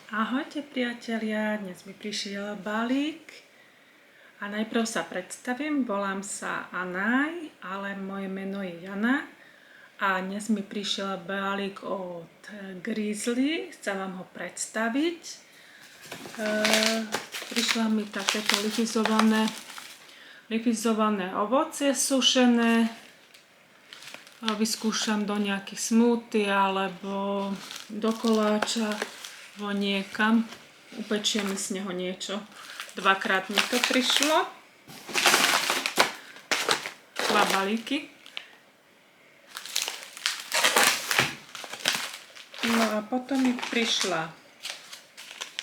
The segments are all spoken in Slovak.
Ahojte priatelia, dnes mi prišiel balík a najprv sa predstavím, volám sa Anaj, ale moje meno je Jana a dnes mi prišiel balík od Grizzly, chcem vám ho predstaviť. Prišla mi takéto lifizované ovocie sušené, vyskúšam do nejakých smoothie alebo do koláča, niekam, upečieme z neho niečo. Dvakrát mi to prišlo. Dva balíky. No a potom mi prišla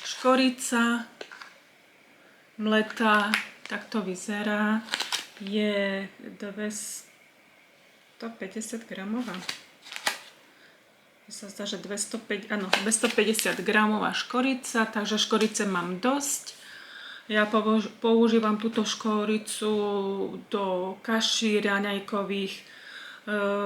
škorica mletá, tak to vyzerá. Je 250 gramová. Sa zdá, že 250 gramová škorica, takže škorice mám dosť. Ja používam túto škoricu do kaší raňajkových,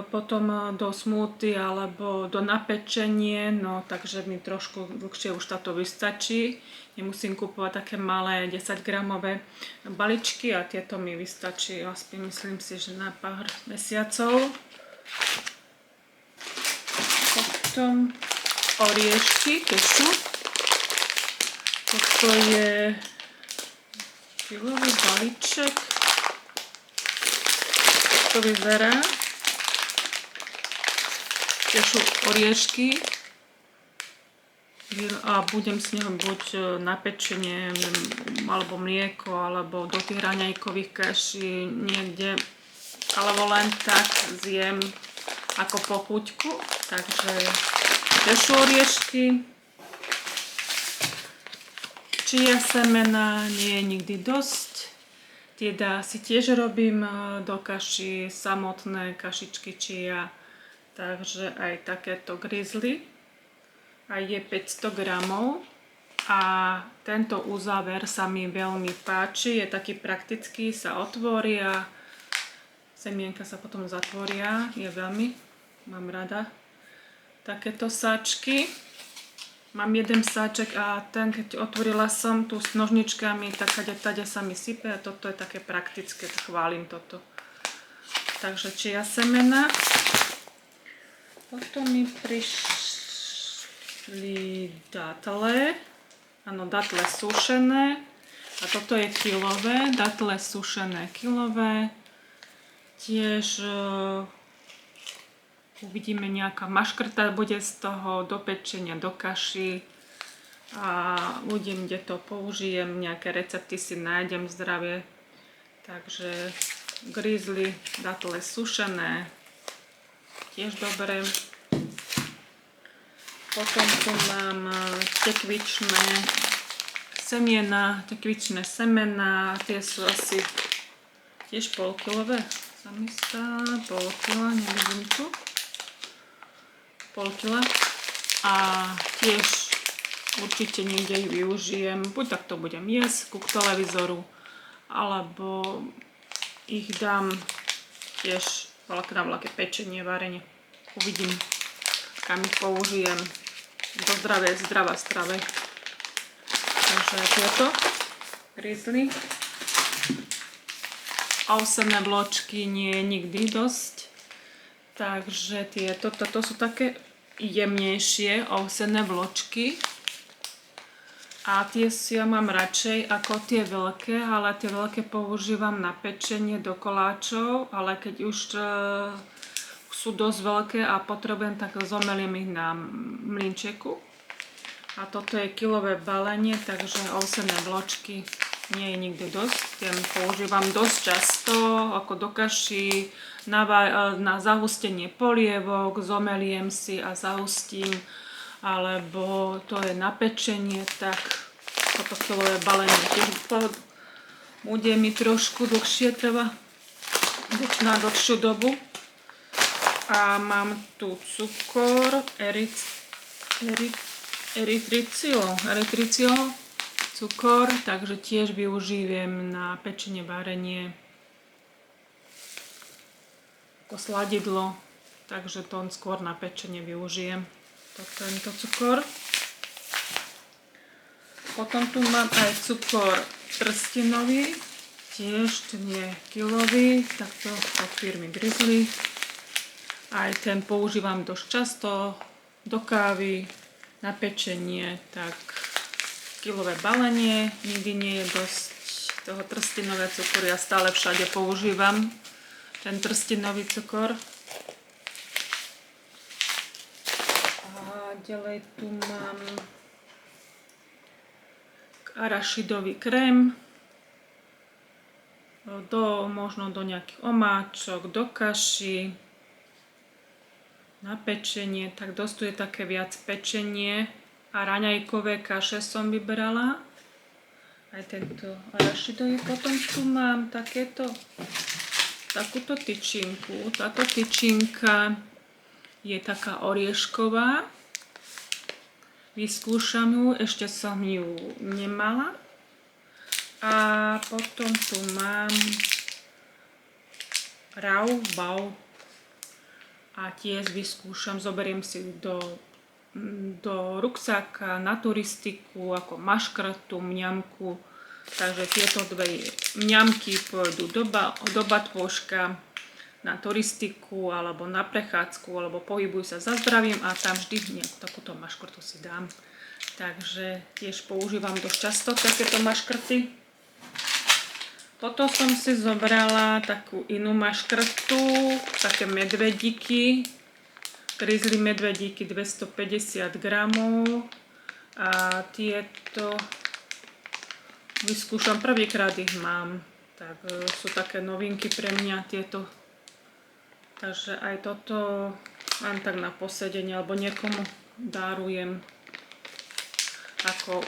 potom do smoothie alebo do napečenie, no takže mi trošku dlhšie už táto vystačí. Nemusím kupovať také malé 10 gramové balíčky a tieto mi vystačí, aspoň myslím si, že na pár mesiacov. Potom oriešky, kešu. Toto je kilový balíček. To vyzerá. Kešu oriešky. A budem z neho buď na pečenie, alebo mlieko, alebo do tých raňajkových kaší niekde. Alebo len tak zjem ako pochuťku. Takže kešu oriešky. Chia semena nie je nikdy dosť. Teda si tiež robím do kaši samotné kašičky chia. Takže aj takéto Grizzly. A je 500 gramov. A tento uzáver sa mi veľmi páči. Je taký praktický, sa otvorí a semienka sa potom zatvoria. Mám rada takéto sáčky. Mám jeden sáček a ten, keď otvorila som tu s nožničkami, tak tade sa mi sype a toto je také praktické, tak chválim toto. Takže chia semena. Potom mi prišli datle. Áno, datle sušené. A toto je kilové, datle sušené kilové. Tiež uvidíme, nejaká maškrta bude z toho do pečenia, do kaši a uvidím, kde to použijem, nejaké recepty si nájdem zdravie. Takže Grizzly, datle sušené, tiež dobré. Potom tu mám tekvičné semena, tie sú asi tiež polkilové. Pol kila, nevidím tu. Pol kila. A tiež určite niekde ju využijem. Buď takto budem jesť ku televízoru, alebo ich dám tiež na veľké pečenie, varenie. Uvidím, kam ich použijem. Do zdravá strave. Takže tieto Grizzly. Ovsené vločky nie je nikdy dosť. Takže toto sú také jemnejšie ovsené vločky. A tie si ja mám radšej ako tie veľké, ale tie veľké používam na pečenie do koláčov, ale keď už sú dosť veľké a potrebujem, tak zomeliem ich na mlynčeku. A toto je kilové balenie, takže ovsené vločky nie je nikdy dosť. Ten používam dosť často, ako do kaši, na zahustenie polievok, zomeliem si a zahustím, alebo to je na pečenie, tak toto kilové balenie tiež bude mi trošku dlhšie, treba na dlhšiu dobu. A mám tu cukor, eritriciol, cukor, takže tiež využijem na pečenie, varenie, ako sladidlo, takže to skôr na pečenie využijem tento cukor. potom tu mám aj cukor trstinový, tiež ten je kilový, takto od firmy Grizzly. Aj ten používam dosť často do kávy, na pečenie, tak kilové balenie, nikdy nie je dosť toho trstinového cukru, ja stále všade používam ten trstinový cukor. A ďalej tu mám arašidový krém, možno do nejakých omáčok, do kaši, na pečenie, tak dosť tu je také viac pečenie a raňajkové kaše som vybrala. Aj tento arašidový. Potom tu mám takúto tyčinku. Táto tyčinka je taká oriešková. Vyskúšam ju, ešte som ju nemala. A potom tu mám Rau Bau. A tiež vyskúšam, zoberiem si do ruksáka na turistiku ako maškratu, mňamku. Takže tieto dve mňamky pôjdu do batôžka na turistiku alebo na prechádzku alebo pohybujú sa za zdravím a tam vždy nejakú takúto maškrtu si dám. Takže tiež používam dosť často takéto maškrty. Toto som si zobrala takú inú maškrtu, také medvedíky, Grizzly medvedíky 250 gramov a tieto vyskúšam, prvýkrát ich mám, tak sú také novinky pre mňa tieto, takže aj toto mám tak na posedenie alebo niekomu darujem ako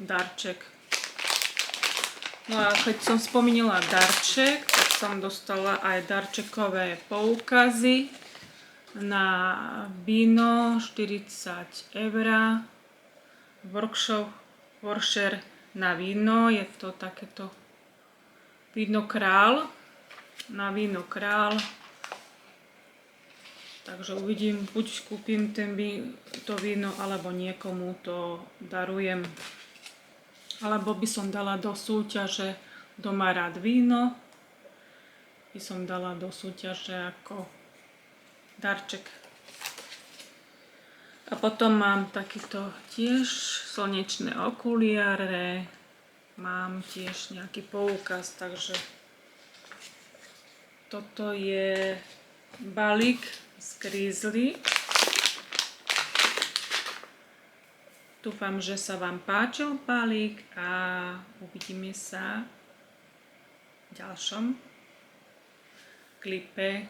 darček. No a keď som spomínala darček, tak som dostala aj darčekové poukazy na víno 40 €, voucher na víno, je to takéto víno Král, na víno Král. Takže uvidím, buď kúpim to víno, alebo niekomu to darujem. Alebo by som dala do súťaže, kto má rád víno, by som dala do súťaže ako darček. A potom mám takýto tiež slnečné okuliare, mám tiež nejaký poukaz, takže toto je balík z Grizzly. Dúfam, že sa vám páčil balík a uvidíme sa v ďalšom klipe.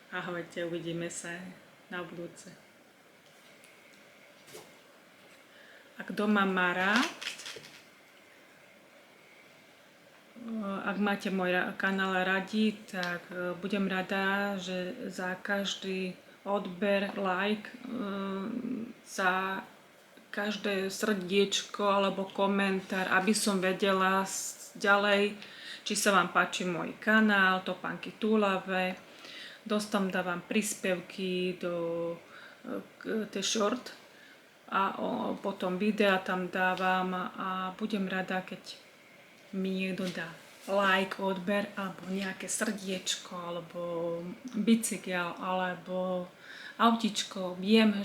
Ahojte, uvidíme sa na budúce. A kto ma má rád, ak máte môj kanál radi, tak budem rada, že za každý odber, like, za každé srdiečko alebo komentár, aby som vedela ďalej, či sa vám páči môj kanál, Topánky túlavé. Dosť tam dávam príspevky do tie short a potom videa tam dávam a budem rada, keď mi niekto dá like, odber alebo nejaké srdiečko alebo bicykel alebo autičko. Viem,